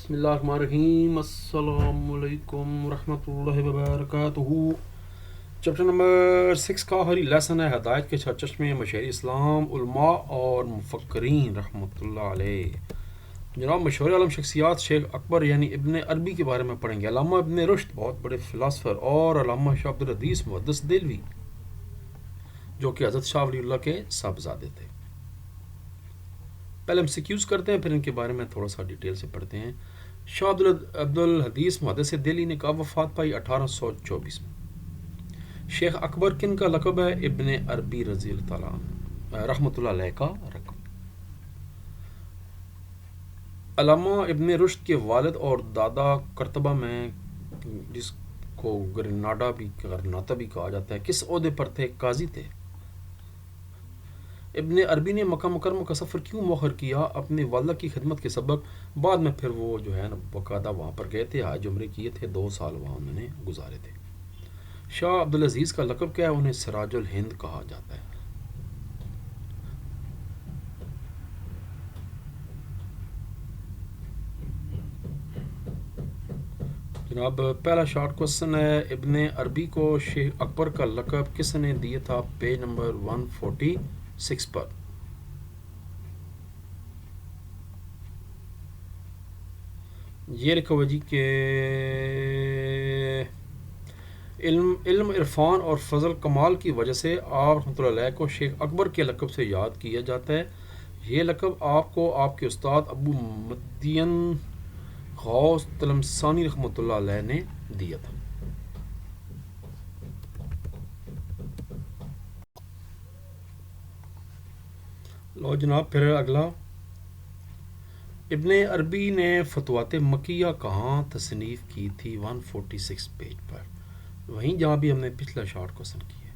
بسم اللہ الرحمن الرحیم. السلام علیکم ورحمۃ اللہ وبرکاتہ. چیپٹر نمبر 6 کا آخری لیسن ہے ہدایت کے چشمے مشاہیر اسلام علماء اور مفکرین رحمۃ اللہ علیہ. جناب مشہور عالم شخصیات شیخ اکبر یعنی ابن عربی کے بارے میں پڑھیں گے. علامہ ابن رشد بہت بڑے فلاسفر اور علامہ شاہ عبد الحدیث محدث دہلوی جو کہ حضرت شاہ ولی اللہ کے صاحبزادے تھے. پہلے ہم سیکیوز کرتے ہیں پھر ان کے بارے میں تھوڑا سا ڈیٹیل سے پڑھتے ہیں. شاہ عبد الحدیث محدث دہلی نے کب وفات پائی؟ 1824 میں. شیخ اکبر کن کا لقب ہے؟ ابن عربی رضی اللہ تعالیٰ رحمۃ اللہ علیہ کا رقم. علامہ ابن رشد کے والد اور دادا کرتبہ میں جس کو گرناٹا بھی کہا جاتا ہے کس عہدے پر تھے؟ قاضی تھے. ابن عربی نے مکہ مکرمہ کا سفر کیوں مؤخر کیا؟ اپنی والدہ کی خدمت کے سبب. بعد میں پھر وہ جو ہے نا باقاعدہ وہاں پر گئے تھے، حج عمرے کیے تھے، 2 سال وہاں انہوں نے گزارے تھے. شاہ عبدالعزیز کا لقب کیا ہے؟ انہیں سراج الہند کہا جاتا ہے. جناب پہلا شارٹ کوسچن ہے، ابن عربی کو شیخ اکبر کا لقب کس نے دیا تھا؟ پیج نمبر 146 پر. یہ لکھا ہوا جی کہ علم عرفان اور فضل کمال کی وجہ سے آپ رحمۃ اللہ علیہ کو شیخ اکبر کے لقب سے یاد کیا جاتا ہے. یہ لقب آپ کو آپ کے استاد ابو مدین غوث تلمسانی رحمۃ اللہ علیہ نے دیا تھا. لو جناب پھر اگلا، ابن عربی نے فتوحات مکیہ کہاں تصنیف کی تھی؟ 146 پیج پر، وہیں جہاں بھی ہم نے پچھلا شارٹ کوسچن کیا ہے.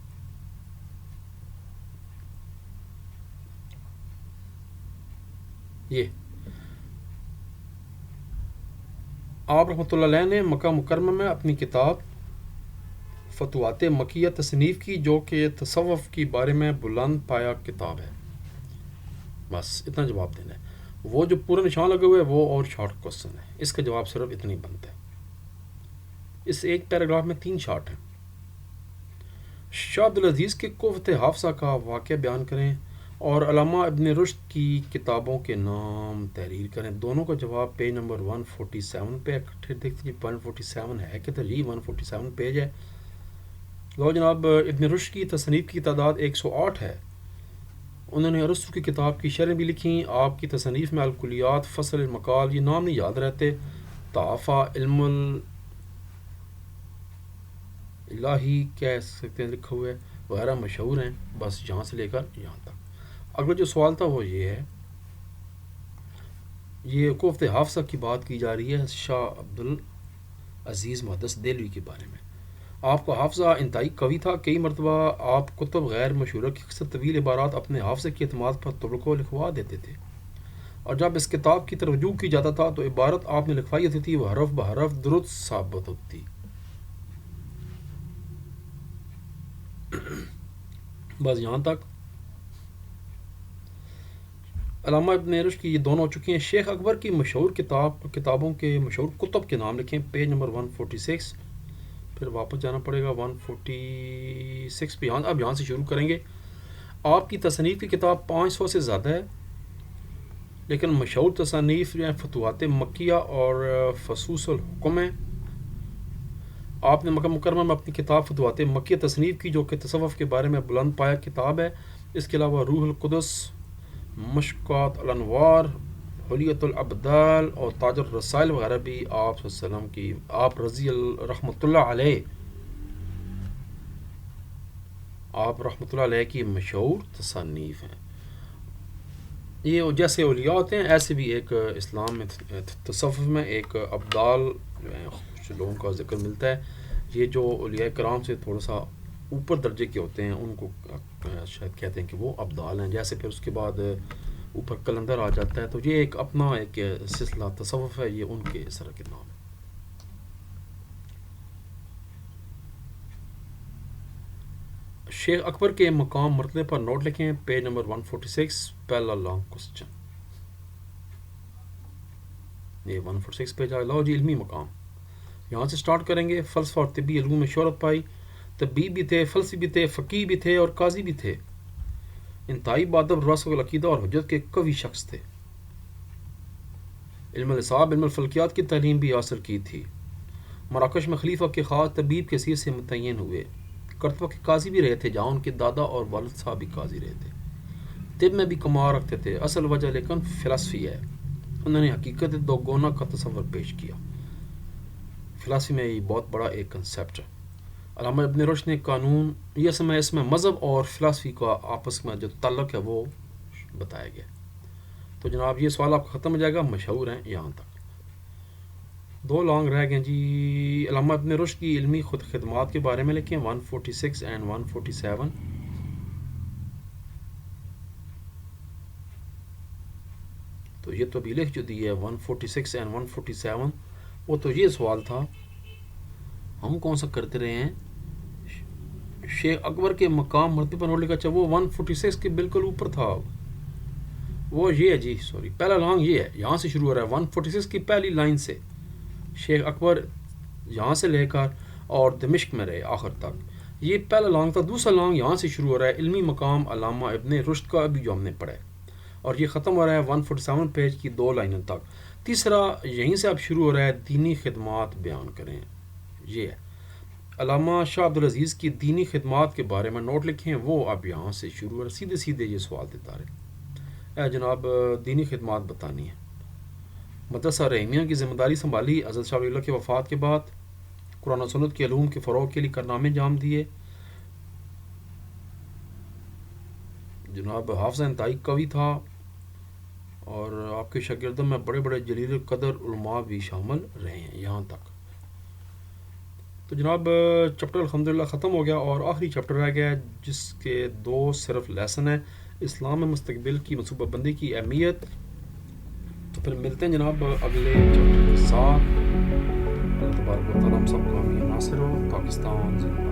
یہ آپ رحمۃ اللہ علیہ نے مکہ مکرمہ میں اپنی کتاب فتوحات مکیہ تصنیف کی جو کہ تصوف کے بارے میں بلند پایا کتاب ہے. بس اتنا جواب دینا ہے. وہ جو پورا نشان لگے ہوئے وہ اور شارٹ کوسچن ہے، اس کا جواب صرف اتنی بنتا ہے. اس ایک پیراگراف میں 3 شارٹ ہیں. شاہ عبدالعزیز کے قوت حافظہ کا واقعہ بیان کریں اور علامہ ابن رشد کی کتابوں کے نام تحریر کریں. دونوں کا جواب پیج نمبر 147 پہ. اکٹھے دیکھتے ہیں 147 ہے کہتے جی 147 پیج ہے. لو جناب ابن رشد کی تصنیف کی تعداد 108 ہے. انہوں نے ارسطو کی کتاب کی شرح بھی لکھی. آپ کی تصنیف میں الکلیات، فصل المقال، یہ نام نہیں یاد رہتے، طافہ، علم الہی کہہ سکتے ہیں لکھا ہوا ہے، وغیرہ مشہور ہیں. بس یہاں سے لے کر یہاں تک. اگلا جو سوال تھا وہ یہ ہے، یہ قوت حافظہ کی بات کی جا رہی ہے شاہ عبدالعزیز محدث دہلوی کے بارے میں. آپ کا حافظہ انتہائی قوی تھا. کئی مرتبہ آپ کتب غیر مشہورہ کی اکثر طویل عبارات اپنے حافظے کے اعتماد پر طبقوں لکھوا دیتے تھے، اور جب اس کتاب کی طرف رجوع کی جاتا تھا تو عبارت آپ نے لکھوائی ہوتی تھی وہ حرف بحرف درست ثابت ہوتی. بس یہاں تک. علامہ ابن رشد کی یہ دونوں ہو چکی ہیں. شیخ اکبر کی مشہور کتابوں کے مشہور کتب کے نام لکھیں. Page number 146. پھر واپس جانا پڑے گا 146 پہ. اب یہاں سے شروع کریں گے. آپ کی تصنیف کی کتاب 500 سے زیادہ ہے، لیکن مشہور تصنیف جو ہیں فتوحات مکیہ اور فصوص الحکم ہیں. آپ نے مکہ مکرمہ میں اپنی کتاب فتوحات مکیہ تصنیف کی جو کہ تصوف کے بارے میں بلند پایا کتاب ہے. اس کے علاوہ روح القدس، مشکات الانوار، حلیت الابدال اور تاج الرسائل وغیرہ بھی آپ صلی اللہ علیہ وسلم کی آپ رحمۃ اللہ علیہ کی مشہور تصانیف ہیں. یہ جیسے اولیاء ہوتے ہیں ایسے بھی ایک اسلام میں تصوف میں ایک ابدال جو ہیں کچھ لوگوں کا ذکر ملتا ہے. یہ جو اولیاء کرام سے تھوڑا سا اوپر درجے کے ہوتے ہیں ان کو شاید کہتے ہیں کہ وہ ابدال ہیں. جیسے پھر اس کے بعد اوپر کلندر آ جاتا ہے، تو یہ ایک اپنا ایک سلسلہ تصوف ہے، یہ ان کے اس طرح کے نام ہے. شیخ اکبر کے مقام مرتبے پر نوٹ لکھیں. پیج نمبر 146 پہلا لانگ کوسچن. یہ 146 پہ جائے. لاؤ جی علمی مقام یہاں سے سٹارٹ کریں گے. فلسفہ اور طبی علوم میں شہرت پائی. طبیب بھی تھے, فلسفی بھی تھے, فقیہ بھی تھے اور قاضی بھی تھے. انتہائی بادب, راسخ العقیدہ اور حجت کے قوی شخص تھے. علم الحساب, علم الفلکیات کی تعلیم بھی حاصل کی تھی. مراکش میں خلیفہ کے خاص طبیب کے حیثیت سے متعین ہوئے. کرتبہ کے قاضی بھی رہے تھے, جہاں ان کے دادا اور والد صاحب بھی قاضی رہے تھے. طب میں بھی کمال رکھتے تھے. اصل وجہ لیکن فلسفی ہے. انہوں نے حقیقت دو گونا کا تصور پیش کیا. فلسفی میں یہ بہت بڑا ایک کنسیپٹ ہے. علامہ ابن رشد نے قانون یہ اس میں مذہب اور فلسفی کا آپس میں جو تعلق ہے وہ بتایا گیا. تو جناب یہ سوال آپ کا ختم ہو جائے گا. مشہور ہیں یہاں تک. 2 لانگ رہ گئے جی. علامہ ابن رشد کی علمی خدمات کے بارے میں لکھیں 146 اینڈ 147. تو یہ تو ابھی لکھ جو دی ہے 146 اینڈ 147. وہ تو یہ سوال تھا ہم کون سا کرتے رہے ہیں. شیخ اکبر کے مقام مرتبہ نوٹ لکھا. اچھا وہ 146 کے بالکل اوپر تھا. وہ یہ ہے جی, سوری, پہلا لانگ یہ ہے, یہاں سے شروع ہو رہا ہے 146 کی پہلی لائن سے. شیخ اکبر یہاں سے لے کر اور دمشق میں رہے آخر تک. یہ پہلا لانگ تھا. دوسرا لانگ یہاں سے شروع ہو رہا ہے علمی مقام علامہ ابن رشد کا, ابھی جو ہم نے پڑھا ہے, اور یہ ختم ہو رہا ہے 147 پیج کی 2 لائنوں تک. تیسرا یہیں سے اب شروع ہو رہا ہے دینی خدمات بیان کریں. یہ ہے علامہ شاہ عبدالعزیز کی دینی خدمات کے بارے میں نوٹ لکھیں. وہ اب یہاں سے شروع ہو رہا ہے. سیدھے سیدھے یہ سوال دیتا رہے. اے جناب دینی خدمات بتانی ہے. مدرسہ رحیمیہ کی ذمہ داری سنبھالی حضرت شاہ ولی اللہ کی وفات کے بعد. قرآن و سنت کے علوم کے فروغ کے لیے کارنامے انجام دیے. جناب حافظ انتہائی قوی تھا اور آپ کے شاگردوں میں بڑے بڑے جلیل قدر علماء بھی شامل رہے ہیں یہاں تک. تو جناب چیپٹر الحمدللہ ختم ہو گیا اور آخری چیپٹر رہ گیا جس کے 2 صرف لیسن ہیں. اسلام میں مستقبل کی منصوبہ بندی کی اہمیت. تو پھر ملتے ہیں جناب اگلے چیپٹر کے ساتھ. اللہ تبارک و تعالیٰ ہم سب کو امین ناصر ہو. پاکستان زندہ.